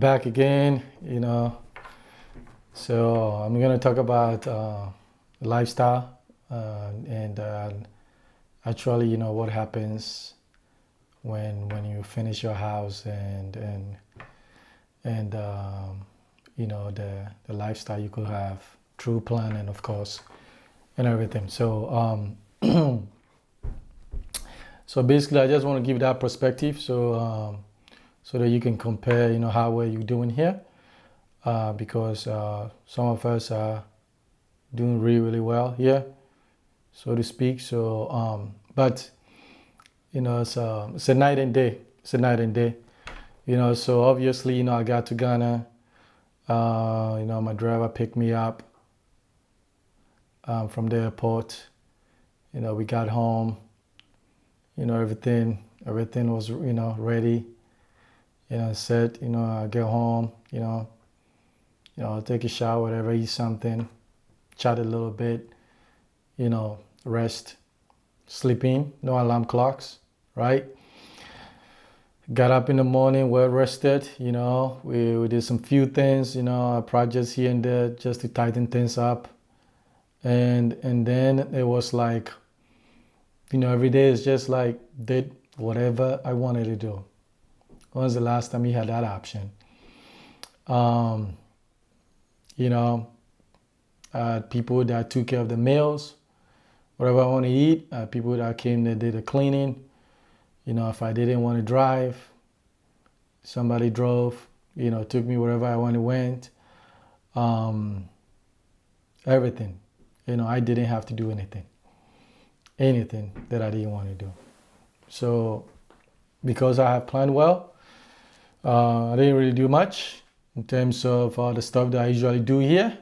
back again, So I'm gonna talk about lifestyle and actually, what happens when you finish your house and the lifestyle you could have through planning, of course, and everything. So basically, I just want to give that perspective, so that you can compare, how well you're doing here, because some of us are doing really, really well here, so to speak. But it's a night and day. It's a night and day. So obviously, I got to Ghana. My driver picked me up from the airport. We got home. Everything was, ready. Set. I get home. Take a shower, whatever, eat something, chat a little bit. Rest, sleeping. No alarm clocks, right? Got up in the morning, well rested. We did some few things. Projects here and there just to tighten things up. And then it was like, every day is just like did whatever I wanted to do. When was the last time you had that option? People that took care of the meals, whatever I want to eat. People that came that did the cleaning. If I didn't want to drive, somebody drove. Took me wherever I went. Everything. I didn't have to do anything that I didn't want to do. So, because I have planned well, I didn't really do much in terms of the stuff that I usually do here.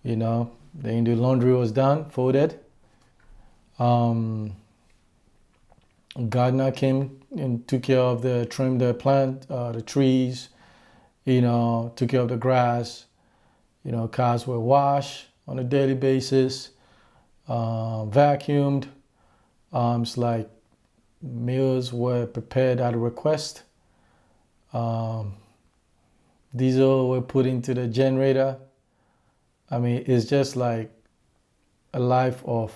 The laundry was done, folded. Gardener came and took care of trimmed the plant, the trees, took care of the grass. Cars were washed on a daily basis, vacuumed. It's like meals were prepared at a request. Diesel were put into the generator. It's just like a life of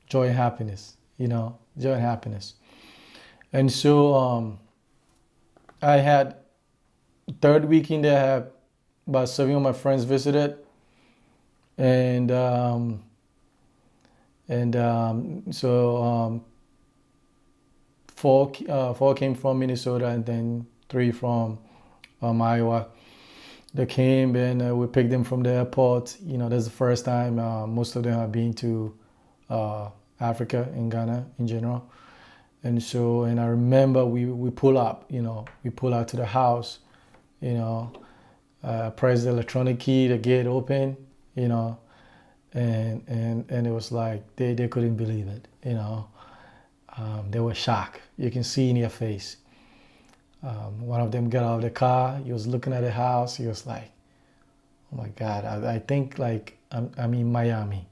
joy and happiness, joy and happiness. And so I had third weekend there, I had about 7 of my friends visited. So four came from Minnesota and then 3 from Iowa. They came and we picked them from the airport. That's the first time. Most of them have been to Africa and Ghana in general. And I remember we pull up, we pull out to the house, press the electronic key, the gate open, and it was like they couldn't believe it, they were shocked. You can see in their face. One of them got out of the car. He was looking at the house. He was like, "Oh my God, I think like I'm in Miami."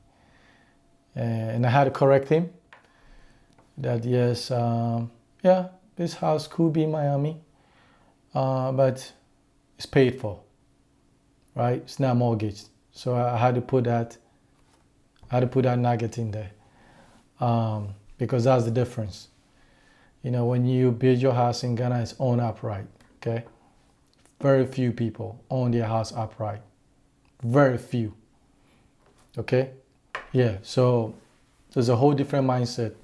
And I had to correct him that yes, this house could be Miami, but it's paid for, right? It's not mortgaged. So I had to put that nugget in there, because that's the difference. When you build your house in Ghana, it's owned upright, okay? Very few people own their house upright. Very few, okay? Yeah, so there's a whole different mindset.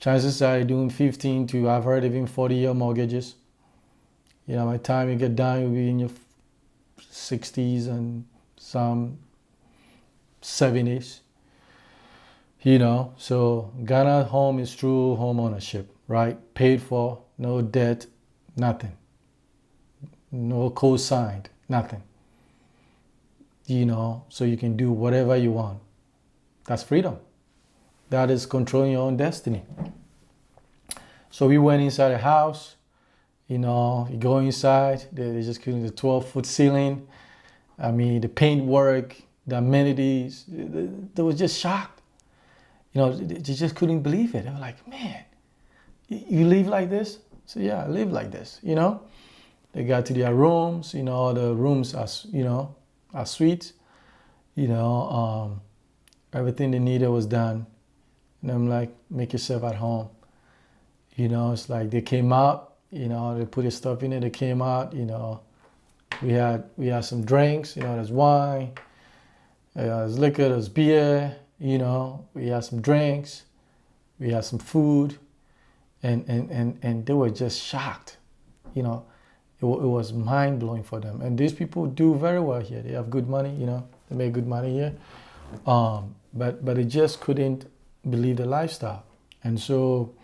Chances are you're doing 15 to, I've heard, even 40-year mortgages. By the time you get done, you'll be in your 60s and some 70s. So Ghana home is true home ownership, right? Paid for, no debt, nothing. No co-signed, nothing. So you can do whatever you want. That's freedom. That is controlling your own destiny. So we went inside the house. You go inside, they just couldn't, the 12-foot ceiling. The paint work, the amenities, they were just shocked. They just couldn't believe it. They were like, "Man, you live like this?" So yeah, I live like this, you know. They got to their rooms, you know, all the rooms are, you know, are suites, you know, everything they needed was done. And I'm like, make yourself at home. You know, it's like they came out, you know, they put their stuff in it, they came out, you know. We had some drinks, you know, there's wine, there's liquor, there's beer, you know, we had some drinks, we had some food, and they were just shocked, you know. It was mind blowing for them. And these people do very well here. They have good money, you know, they make good money here. But they just couldn't believe the lifestyle. And so,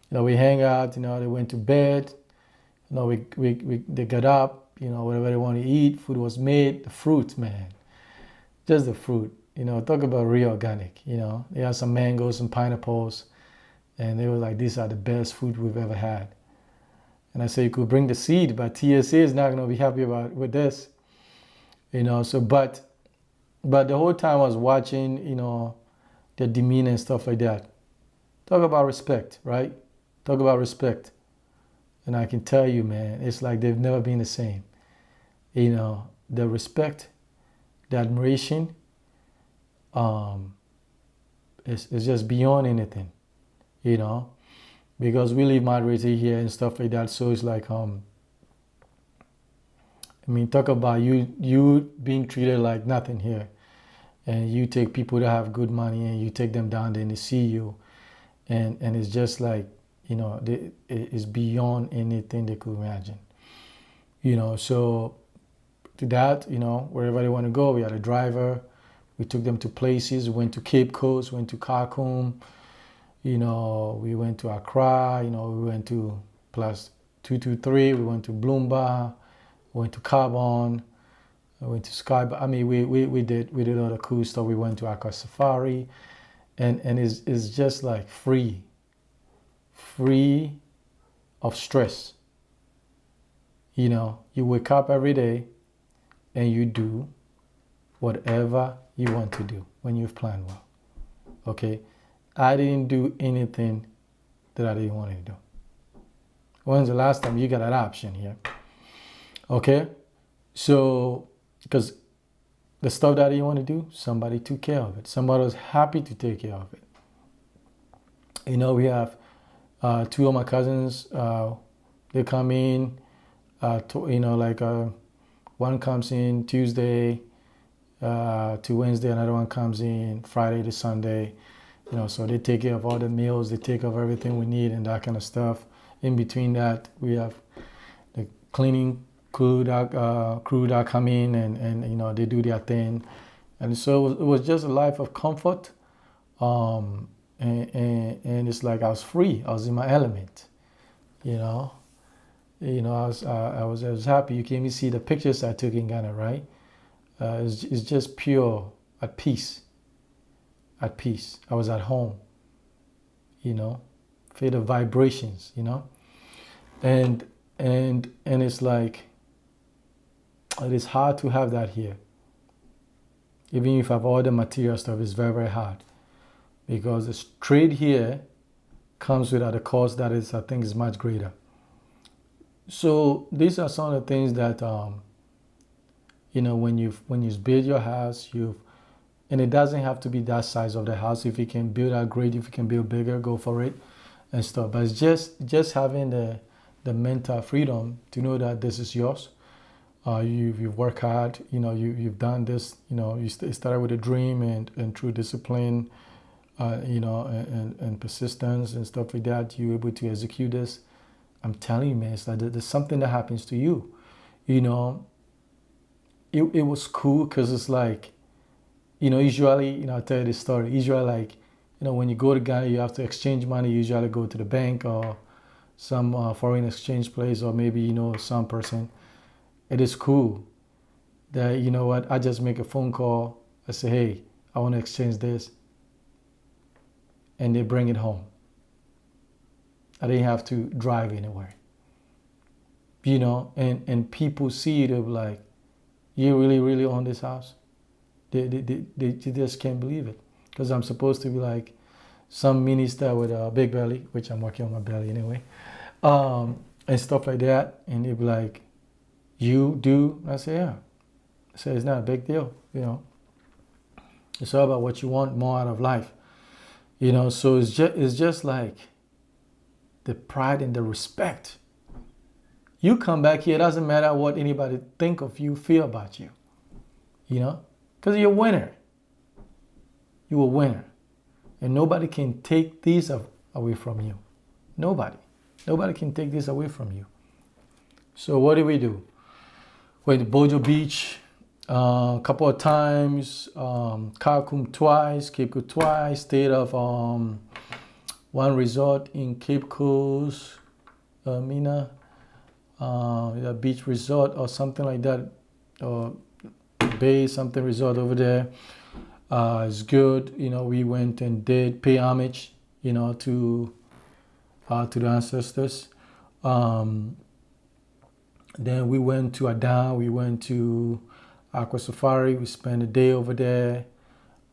you know, we hang out, you know, they went to bed, you know, they got up, you know, whatever they want to eat, food was made, the fruit, man, just the fruit, you know, talk about real organic, you know. They had some mangoes, some pineapples, and they were like, these are the best food we've ever had. And I said, you could bring the seed, but TSA is not going to be happy with this, you know. So, but the whole time I was watching, you know, their demeanor and stuff like that. Talk about respect, right? Talk about respect. And I can tell you, man, it's like they've never been the same. You know, the respect, the admiration, is just beyond anything, you know, because we live moderately here and stuff like that. So it's like, I mean, talk about you being treated like nothing here. And you take people that have good money and you take them down there and they see you. And it's just like, you know, it's beyond anything they could imagine. You know, so to that, you know, wherever they want to go, we had a driver. We took them to places. We went to Cape Coast, went to Khartoum. You know, we went to Accra. You know, we went to plus 223. We went to Bloomba. We went to Carbon. I went to Sky. I mean, we did all the cool stuff. We went to Aqua Safari, and it's just like free of stress. You know, you wake up every day, and you do whatever you want to do when you've planned well. Okay, I didn't do anything that I didn't want to do. When's the last time you got that option here? Okay, so because the stuff that you want to do, somebody took care of it. Somebody was happy to take care of it. You know, we have two of my cousins. They come in. You know, like one comes in Tuesday to Wednesday. Another one comes in Friday to Sunday. You know, so they take care of all the meals. They take care of everything we need and that kind of stuff. In between that, we have the cleaning crew that come in and you know, they do their thing. And so it was just a life of comfort. And it's like I was free. I was in my element, you know. You know, I was happy. You came to see the pictures I took in Ghana, right? It's just pure at peace. At peace. I was at home, you know. Feel the vibrations, you know. And it's like, it is hard to have that here. Even if you have all the material stuff, it's very, very hard. Because the trade here comes with at a cost that is, I think, is much greater. So these are some of the things that, you know, when you build your house, and it doesn't have to be that size of the house. If you can build out great, if you can build bigger, go for it and stuff. But it's just having the mental freedom to know that this is yours. You've worked hard, you know, you've done this, you know, you started with a dream and through discipline, you know, and persistence and stuff like that, you're able to execute this. I'm telling you, man, it's like there's something that happens to you. You know, it was cool because it's like, you know, usually, you know, I'll tell you this story. Usually, like, you know, when you go to Ghana, you have to exchange money. You usually go to the bank or some foreign exchange place, or maybe, you know, some person. It is cool that, you know what, I just make a phone call. I say, hey, I want to exchange this. And they bring it home. I didn't have to drive anywhere. You know, and people see it, they're like, you really own this house? They just can't believe it. Because I'm supposed to be like some minister with a big belly, which I'm working on my belly anyway. and stuff like that. And they'd be like, you do? I say, yeah. I say, it's not a big deal, you know. It's all about what you want more out of life, you know. So it's just like the pride and the respect. You come back here, it doesn't matter what anybody think of you, feel about you, you know, because you're a winner. You're a winner. And nobody can take this away from you. Nobody. Nobody can take this away from you. So what do? Went to Bojo Beach a couple of times, Khartoum twice, Cape Coast twice, stayed off one resort in Cape Coast, Mina, a beach resort or something like that, or Bay something resort over there. It's good, you know. We went and did pay homage, you know, to the ancestors. Then we went to Adan. We went to Aqua Safari. We spent a day over there.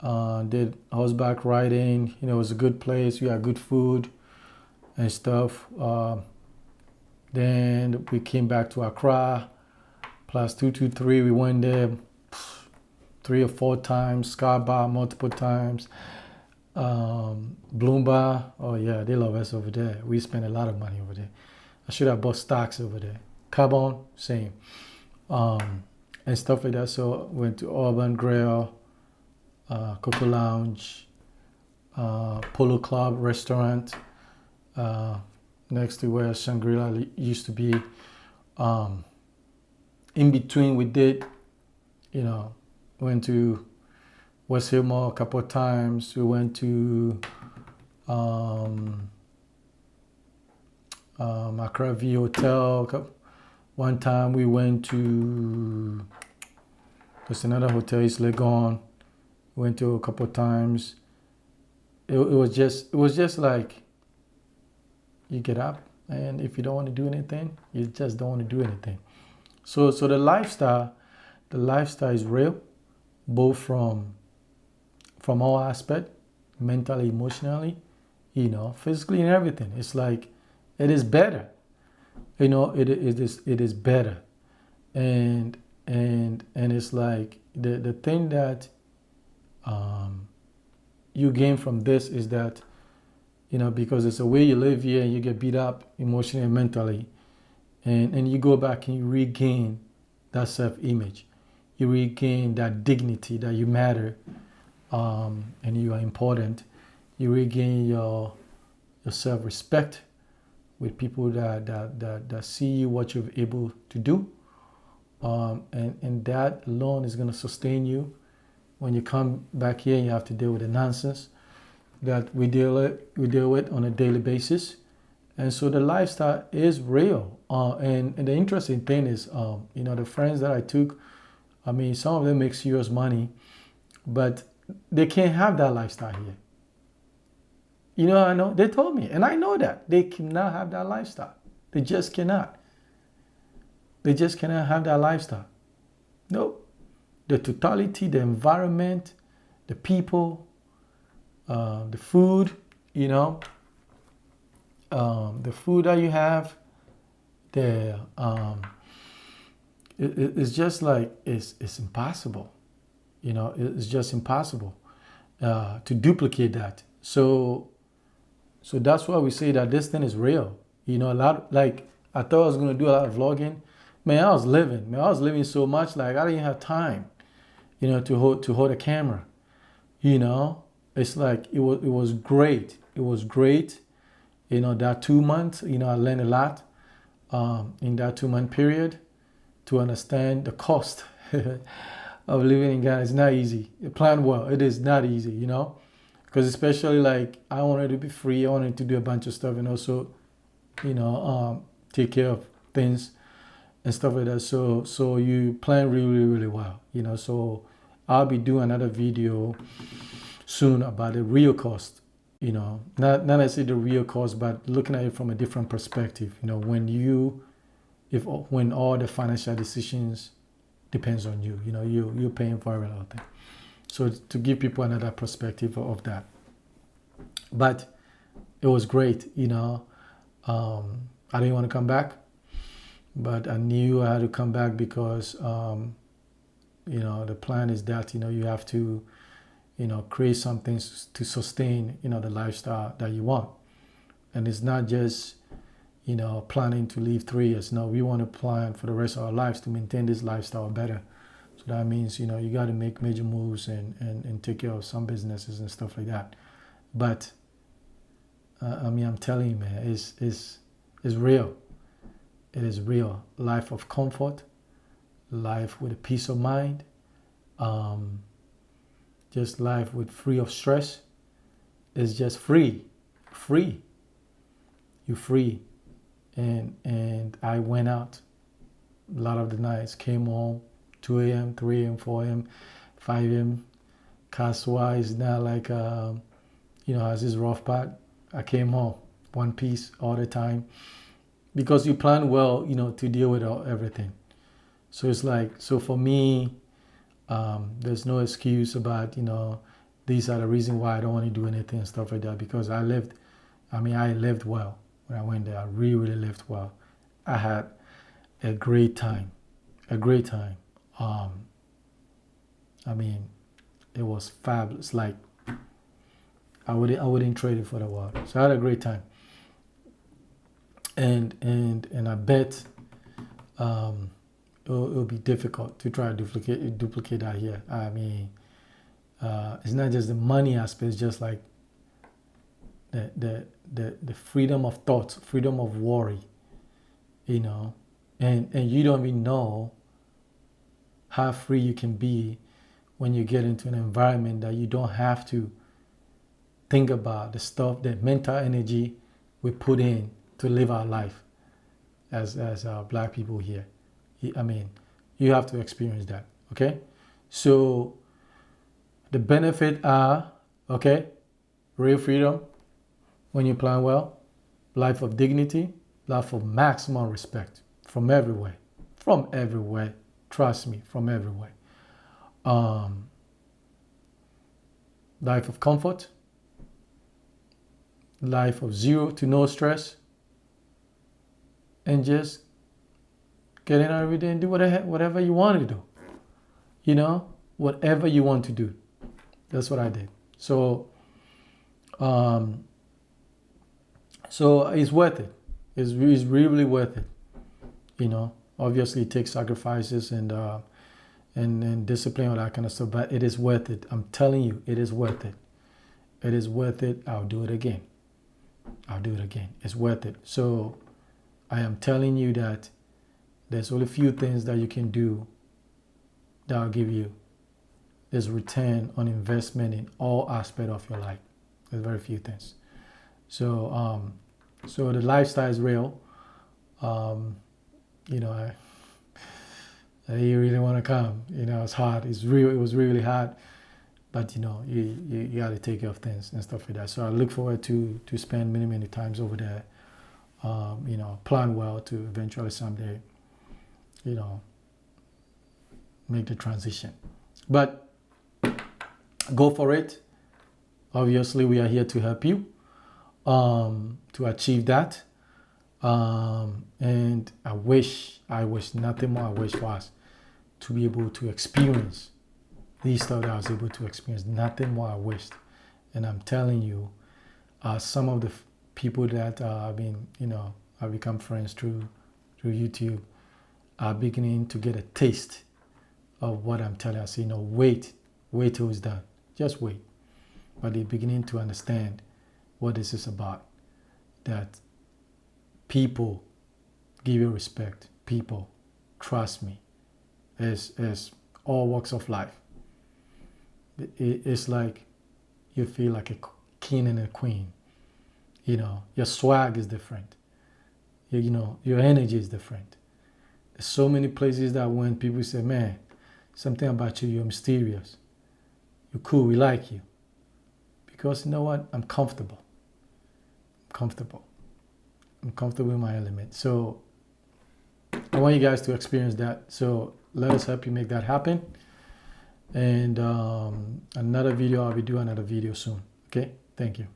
Did horseback riding. You know, it was a good place. We had good food and stuff. Then we came back to Accra. Plus 223. We went there 3 or 4 times. Sky Bar multiple times. Bloomba. Oh yeah, they love us over there. We spent a lot of money over there. I should have bought stocks over there. Carbon, same. And stuff like that. So went to Urban Grill, Coco Lounge, Polo Club restaurant, next to where Shangri-La used to be. In between we did, you know, went to West Hill Mall a couple of times. We went to Accra V Hotel. One time we went to, there's another hotel, it's Legon. Went to a couple of times. It was just like, you get up, and if you don't want to do anything, you just don't want to do anything. So the lifestyle is real, both from all aspects, mentally, emotionally, you know, physically and everything. It's like, it is better. You know, it is better. And it's like the thing that you gain from this is that, you know, because it's a way you live here and you get beat up emotionally and mentally, and you go back and you regain that self-image. You regain that dignity that you matter, and you are important. You regain your self-respect with people that see what you're able to do. And that alone is going to sustain you when you come back here and you have to deal with the nonsense that we deal with on a daily basis. And so the lifestyle is real. And the interesting thing is, you know, the friends that I took, I mean, some of them make serious money, but they can't have that lifestyle here. You know, I know, they told me, and I know that they cannot have that lifestyle. They just cannot. They just cannot have that lifestyle. Nope. The totality, the environment, the people, the food, you know, the food that you have, it's just like, it's impossible. You know, it's just impossible to duplicate that. So that's why we say that this thing is real. You know, a lot, like, I thought I was going to do a lot of vlogging. Man, I was living so much, like, I didn't even have time, you know, to hold a camera. You know, it's like, it was great. It was great. You know, that 2 months, you know, I learned a lot in that 2-month period to understand the cost of living in Ghana. It's not easy. Plan well. It is not easy, you know. Because especially, like, I wanted to be free. I wanted to do a bunch of stuff and also, you know, take care of things and stuff like that. So you plan really, really well, you know. So I'll be doing another video soon about the real cost, you know. Not necessarily the real cost, but looking at it from a different perspective, you know, when all the financial decisions depends on you, you know, you're paying for every little thing. So to give people another perspective of that. But it was great, you know. I didn't want to come back. but I knew I had to come back because the plan is that you have to create something to sustain the lifestyle that you want. And it's not just planning to live 3 years. No, we want to plan for the rest of our lives to maintain this lifestyle better. So that means you got to make major moves and take care of some businesses and stuff like that. But I'm telling you, man, it's real. It is real. Life of comfort, life with a peace of mind, just life with free of stress. It's just free. You're free. And I went out a lot of the nights, came home 2 a.m., 3 a.m., 4 a.m., 5 a.m. Kaswa is not like has this rough part. I came home one piece all the time because you plan well to deal with everything. So it's like, so for me, there's no excuse about these are the reason why I don't want to do anything and stuff like that, because I lived well when I went there. I really lived well. I had a great time. It was fabulous. Like I wouldn't trade it for the world. So I had a great time. And I bet it'll be difficult to try to duplicate that here. It's not just the money aspect. It's just like the freedom of thought, freedom of worry, and you don't even know how free you can be when you get into an environment that you don't have to think about the stuff, the mental energy we put in to live our life as black people here. You have to experience that, okay? So the benefits are, okay, real freedom when you plan well, life of dignity, life of maximum respect from everywhere, trust me, from everywhere. Life of comfort, life of 0 to no stress, and just get in every day and do whatever you want to do. Whatever you want to do. That's what I did. So it's worth it. It's really worth it. Obviously it takes sacrifices and discipline, all that kind of stuff, but it is worth it. I'm telling you, it is worth it. It is worth it. I'll do it again. It's worth it. So I am telling you that there's only a few things that you can do that will give you this return on investment in all aspects of your life. There's very few things. So the lifestyle is real. You really want to come. It's hard. It was really hard. But you got to take care of things and stuff like that. So I look forward to spend many times over there. Plan well to eventually someday, make the transition. But go for it. Obviously, we are here to help you to achieve that. And I wish nothing more. I wish for us to be able to experience these stuff that I was able to experience. Nothing more I wished. And I'm telling you, some of the people that I've become friends through YouTube are beginning to get a taste of what I'm telling us. Wait till it's done. Just wait. But they're beginning to understand what this is about. That people give you respect. People trust me. As all walks of life. It's like you feel like a king and a queen. Your swag is different. Your energy is different. There's so many places that when people say, man, something about you, you're mysterious. You're cool, we like you. Because you know what? I'm comfortable. I'm comfortable in my element. So I want you guys to experience that. So let us help you make that happen. And another video, I'll be doing another video soon. Okay? Thank you.